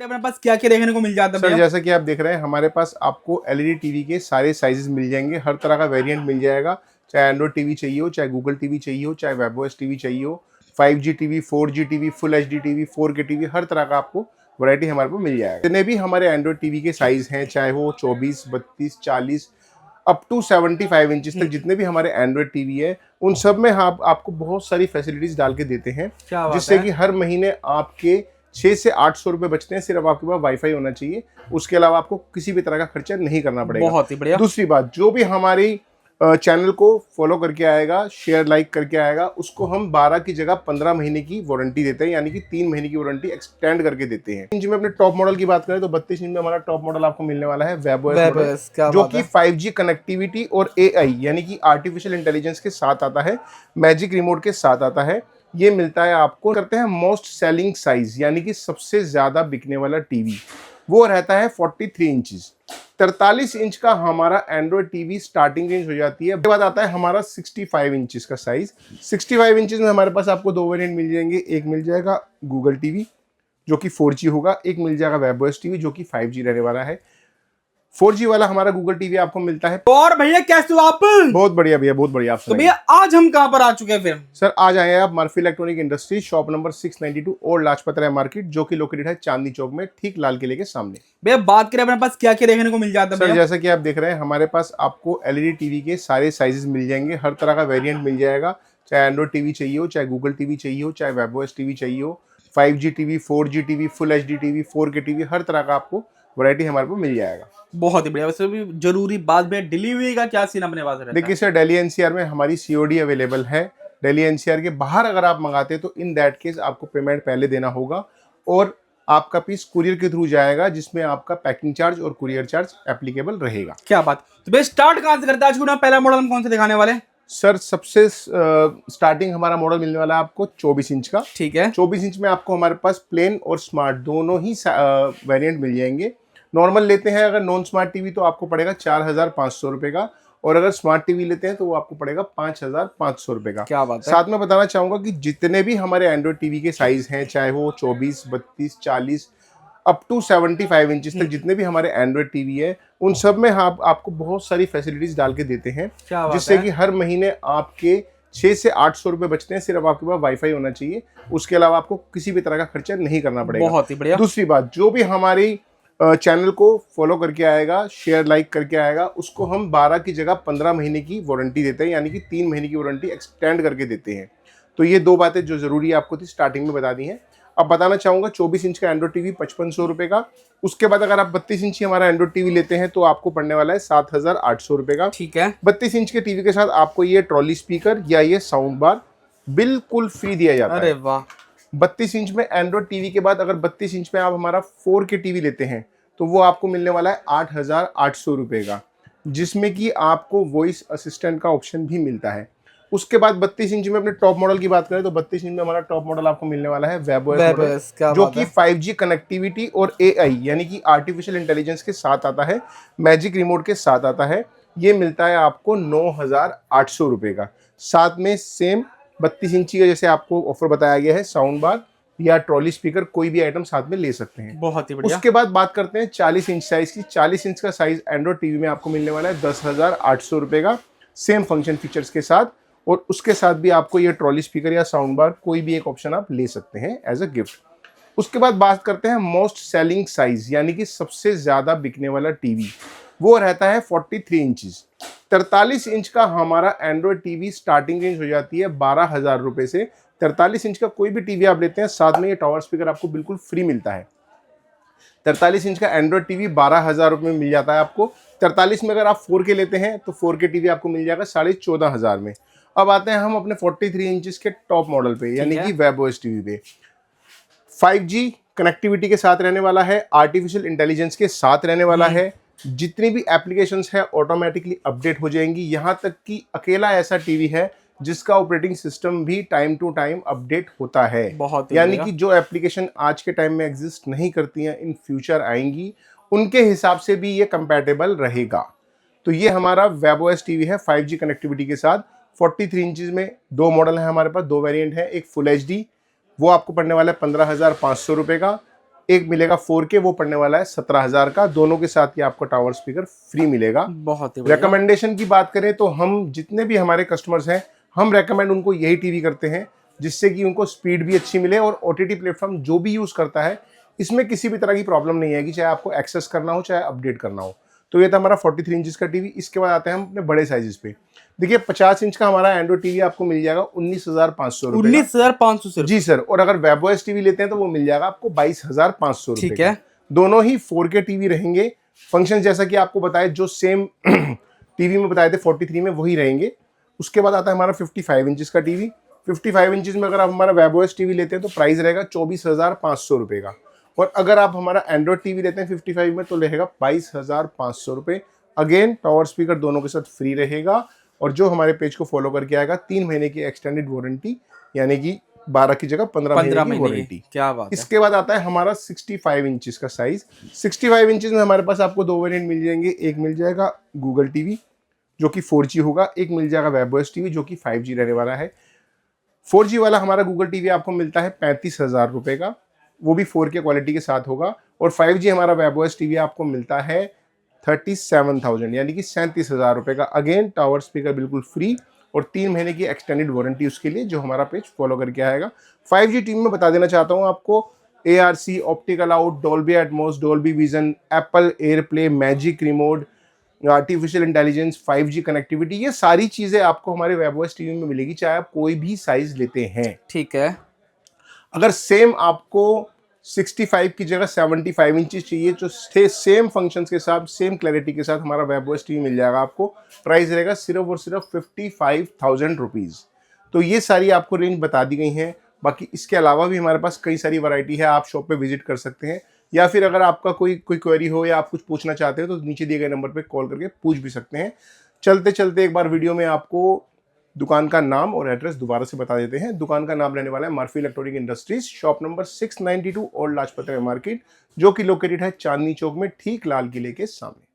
अपने पास क्या क्या देखने को मिल जाता है सर? भैया? जैसा कि आप देख रहे हैं हमारे पास आपको एलईडी टीवी के सारे साइजेस मिल जाएंगे, हर तरह का वेरिएंट मिल जाएगा। चाहे एंड्रॉइड टीवी चाहिए हो, चाहे गूगल टीवी चाहिए हो, चाहे वेबओएस टीवी चाहिए हो, 5G TV, 4G TV, full HD TV, 4K TV, हर तरह का आपको वैरायटी हमारे पास मिल जाएगा। जितने भी हमारे एंड्रॉइड टीवी के साइज हैं, चाहे वो 24, 32, 40 अप टू 75 इंचेस तक जितने भी हमारे एंड्रॉइड टीवी है, उन सब में हम आपको बहुत सारी फैसिलिटीज डाल के देते हैं, क्या बात जिससे है? कि हर महीने आपके 6 से 800 रुपए बचते हैं। सिर्फ आपके पास वाईफाई होना चाहिए, उसके अलावा आपको किसी भी तरह का खर्चा नहीं करना पड़ेगा। बहुत ही बढ़िया। दूसरी बात, जो भी हमारी चैनल को फॉलो करके आएगा, शेयर लाइक करके आएगा, उसको हम 12 की जगह 15 महीने की वारंटी देते हैं, यानी कि 3 महीने की वारंटी एक्सटेंड करके देते हैं। इंच में अपने टॉप मॉडल की बात करें तो 32 इंच में हमारा टॉप मॉडल आपको मिलने वाला है वेबओएस मॉडल, जो कि 5G कनेक्टिविटी और AI यानी कि आर्टिफिशियल इंटेलिजेंस के साथ आता है, मैजिक रिमोट के साथ आता है। ये मिलता है आपको। करते हैं मोस्ट सेलिंग साइज, यानी कि सबसे ज्यादा बिकने वाला टीवी, वो रहता है 43 इंचेस। 43 इंच का हमारा एंड्रॉइड टीवी स्टार्टिंग रेंज हो जाती है। उसके बाद आता है हमारा 65 इंचेस का साइज। 65 इंचेस में हमारे पास आपको दो वेरिएंट मिल जाएंगे। एक मिल जाएगा गूगल टीवी जो कि 4G होगा, एक मिल जाएगा वेबओएस टीवी जो कि 5G रहने वाला है। 4G वाला हमारा गूगल टीवी आपको मिलता है। और भैया कैसे हो आप? बहुत बढ़िया भैया, बहुत बढ़िया। आप तो भैया आज हम कहां पर आ चुके हैं फिर? सर आज आए हैं आप Murphy electronic industry, shop number 692 और लाजपत राय मार्केट, जो कि लोकेटेड है चांदनी चौक में, ठीक लाल किले के सामने। भैया बात करें अपने पास क्या क्या देखने को मिल जाता है सर? भैया? जैसा कि आप देख रहे हैं हमारे पास आपको एलईडी टीवी के सारे साइजेस मिल जाएंगे, हर तरह का वेरिएंट मिल जाएगा। चाहे एंड्रॉइड टीवी चाहिए हो, चाहे गूगल टीवी चाहिए हो, चाहे वेबओएस टीवी चाहिए हो, 5G TV, 4G TV, full HD TV, 4K TV, हर तरह का आपको वैरायटी हमारे पास मिल जाएगा। बहुत ही बढ़िया। वैसे भी जरूरी बात भैया, डिलीवरी का क्या सीन अपने पास रहता है? देखिए सर, दिल्ली एनसीआर में हमारी COD अवेलेबल है। दिल्ली एनसीआर के बाहर अगर आप मंगाते हैं तो इन दैट केस आपको पेमेंट पहले देना होगा और आपका पीस कुरियर के थ्रू जाएगा, जिसमें आपका पैकिंग चार्ज और कुरियर चार्ज एप्लीकेबल रहेगा। क्या बात। तो भैया स्टार्ट कहां से करते हैं? आज को ना पहला मॉडल हम कौन से दिखाने वाले हैं? सर सबसे स्टार्टिंग हमारा मॉडल मिलने वाला है आपको 24 इंच का। ठीक है। 24 इंच में आपको हमारे पास प्लेन और स्मार्ट दोनों ही वेरिएंट मिल जाएंगे। नॉर्मल लेते हैं अगर नॉन स्मार्ट टीवी तो आपको पड़ेगा 4500 रुपए का, और अगर स्मार्ट टीवी लेते हैं तो वो आपको पड़ेगा 5500 रुपए का। क्या बात है। साथ में बताना चाहूंगा कि जितने भी हमारे एंड्रॉइड टीवी के साइज हैं, चाहे वो 24, 32, 40 अप टू 75 इंचेस तक जितने भी हमारे एंड्रॉइड टीवी है, उन सब में हम आपको बहुत सारी फैसिलिटीज डाल के देते हैं, जिससे कि हर महीने आपके 6 से 800 रुपए बचते हैं। सिर्फ आपके पास वाईफाई होना चाहिए, उसके अलावा आपको किसी भी तरह का खर्चा नहीं करना पड़ेगा। बहुत ही बढ़िया। दूसरी बात, जो भी हमारी चैनल को फॉलो करके आएगा, शेयर लाइक करके आएगा, उसको हम 12 की जगह 15 महीने की वारंटी देते हैं, यानी कि 3 महीने की वारंटी एक्सटेंड करके देते हैं। तो ये दो बातें जो जरूरी आपको थी स्टार्टिंग में बता दी हैं। अब बताना चाहूंगा 24 इंच का एंड्रॉइड टीवी 5500 रुपए का। उसके बाद अगर आप 32 इंच हमारा एंड्रॉइड टीवी लेते हैं तो आपको पड़ने वाला है 7800 रुपए का। ठीक है। 32 इंच के टीवी के साथ आपको ये ट्रॉली स्पीकर या ये साउंड बार बिल्कुल फ्री दिया जाता है। अरे वाह। 32 इंच में एंड्रॉइड टीवी के बाद अगर 32 इंच में आप हमारा 4K टीवी लेते हैं तो वो आपको मिलने वाला है 8800 रुपए का, जिसमें कि आपको वॉइस असिस्टेंट का ऑप्शन भी मिलता है। उसके बाद 32 इंच में अपने टॉप मॉडल की बात करें तो 32 इंच में हमारा टॉप मॉडल आपको मिलने वाला है वेबओएस मॉडल, जो कि 5G कनेक्टिविटी और AI यानी कि आर्टिफिशियल इंटेलिजेंस के साथ आता है, मैजिक रिमोट के साथ आता है। ये मिलता है आपको 9800 रुपए का। साथ में सेम 32 इंची का जैसे आपको ऑफर बताया गया है, साउंड बार या ट्रॉली स्पीकर कोई भी आइटम साथ में ले सकते हैं। बहुत ही बढ़िया। उसके बाद बात करते हैं 40 इंच साइज की। 40 इंच का साइज एंड्रॉइड टीवी में आपको मिलने वाला है 10,800 रुपए का, सेम फंक्शन फीचर्स के साथ, और उसके साथ भी आपको ये ट्रॉली स्पीकर या साउंड बार कोई भी एक ऑप्शन आप ले सकते हैं एज अ गिफ्ट। उसके बाद बात करते हैं मोस्ट सेलिंग साइज, यानी कि सबसे ज्यादा बिकने वाला टीवी, वो रहता है 43 इंचेस। 43 इंच का हमारा एंड्रॉइड टीवी स्टार्टिंग रेंज हो जाती है 12,000 रुपए से। 43 इंच का कोई भी टीवी आप लेते हैं, साथ में ये टावर स्पीकर आपको बिल्कुल फ्री मिलता है। 43 इंच का एंड्रॉइड टीवी 12,000 रुपए में मिल जाता है आपको। 43 में अगर आप 4K लेते हैं तो 4K टीवी आपको मिल जाएगा 14,500 में। अब आते हैं हम अपने 43 इंचेस के टॉप मॉडल पे, यानी कि वेबओएस टीवी पे। 5G कनेक्टिविटी के साथ रहने वाला है, आर्टिफिशियल इंटेलिजेंस के साथ रहने वाला है। जितनी भी एप्लीकेशंस है ऑटोमेटिकली अपडेट हो जाएंगी। यहाँ तक कि अकेला ऐसा टीवी है जिसका ऑपरेटिंग सिस्टम भी टाइम टू टाइम अपडेट होता है। यानी कि जो एप्लीकेशन आज के टाइम में एग्जिस्ट नहीं करती हैं, इन फ्यूचर आएंगी, उनके हिसाब से भी ये कंपैटिबल रहेगा। तो ये हमारा वेबओएस टीवी है 5G कनेक्टिविटी के साथ। 43 इंचेस में दो मॉडल है हमारे पास, दो वेरिएंट है। एक फुल HD, वो आपको पड़ने वाला है 15,500 रुपए का, एक मिलेगा 4K, वो पड़ने वाला है 17,000 का। दोनों के साथ ही आपको टावर स्पीकर फ्री मिलेगा। बहुत ही बढ़िया। रिकमेंडेशन की बात करें तो हम जितने भी हमारे कस्टमर्स हैं, हम रेकमेंड उनको यही टीवी करते हैं जिससे कि उनको स्पीड भी अच्छी मिले और OTT प्लेटफॉर्म जो भी यूज़ करता है इसमें किसी भी तरह की प्रॉब्लम नहीं आएगी, चाहे आपको एक्सेस करना हो चाहे अपडेट करना हो। तो ये था हमारा 43 इंचज़ का टीवी। इसके बाद आते हैं हम अपने बड़े साइजेस पे। देखिए 50 इंच का हमारा एंड्रॉइड टीवी आपको मिल जाएगा 19,500 रुपए। 19,500 सिर्फ? जी सर। और अगर वेबओएस टीवी लेते हैं तो वो मिल जाएगा आपको 22,500 रुपए। ठीक है। दोनों ही 4K टीवी रहेंगे। फंक्शन जैसा कि आपको बताया जो सेम टीवी में बताए थे 43 में वही रहेंगे। उसके बाद आता है हमारा 55 इंचज़ का टीवी। 55 इंचज़ में अगर आप हमारा वेबओएस टीवी लेते हैं तो प्राइस रहेगा 24,500 रुपए का। और अगर आप हमारा एंड्रॉइड टीवी लेते हैं 55 में तो रहेगा 22,500 रुपए। अगेन टावर स्पीकर दोनों के साथ फ्री रहेगा। और जो हमारे पेज को फॉलो करके आएगा 3 महीने की एक्सटेंडेड वारंटी, यानी कि 12 की जगह 15 महीने की वारंटी। क्या बात है। इसके बाद आता है हमारा 65 इंचज़ का साइज। 65 इंचज़ में हमारे पास आपको 2 वेरिएंट मिल जाएंगे। एक मिल जाएगा गूगल टीवी जो कि 4G होगा, एक मिल जाएगा वेबओएस टीवी जो कि 5G रहने वाला है। 4G वाला हमारा गूगल टीवी आपको मिलता है 35,000 रुपए का, वो भी 4K क्वालिटी के साथ होगा। और 5G हमारा वेबओएस टीवी आपको मिलता है 37,000 यानी कि 37,000 रुपए का। अगेन टावर स्पीकर बिल्कुल फ्री और 3 महीने की एक्सटेंडेड वारंटी उसके लिए जो हमारा पेज फॉलो करके आएगा। 5G टीम में बता देना चाहता हूँ आपको, ARC, optical out, Dolby Atmos, Dolby vision, Apple AirPlay, magic remote, artificial intelligence, 5G connectivity, ये सारी चीज़ें आपको हमारे वेबओएस टीवी में मिलेगी चाहे आप कोई भी साइज लेते हैं। ठीक है। अगर सेम आपको 65 की जगह 75 इंचेस चाहिए तो सेम फंक्शंस के साथ सेम क्लैरिटी के साथ हमारा वेबओएस टीवी मिल जाएगा आपको। प्राइस रहेगा सिर्फ और सिर्फ 55,000 रुपीज़। तो ये सारी आपको रेंज बता दी गई हैं। बाकी इसके अलावा भी हमारे पास कई सारी वैरायटी है, आप शॉप पे विजिट कर सकते हैं या फिर अगर आपका कोई क्वेरी हो या आप कुछ पूछना चाहते हो तो नीचे दिए गए नंबर पे कॉल करके पूछ भी सकते हैं। चलते चलते एक बार वीडियो में आपको दुकान का नाम और एड्रेस दोबारा से बता देते हैं। दुकान का नाम रहने वाला है Murphy electronic industries, shop number 692 old Lajpat Rai market, जो कि लोकेटेड है चांदनी चौक में ठीक लाल किले के सामने।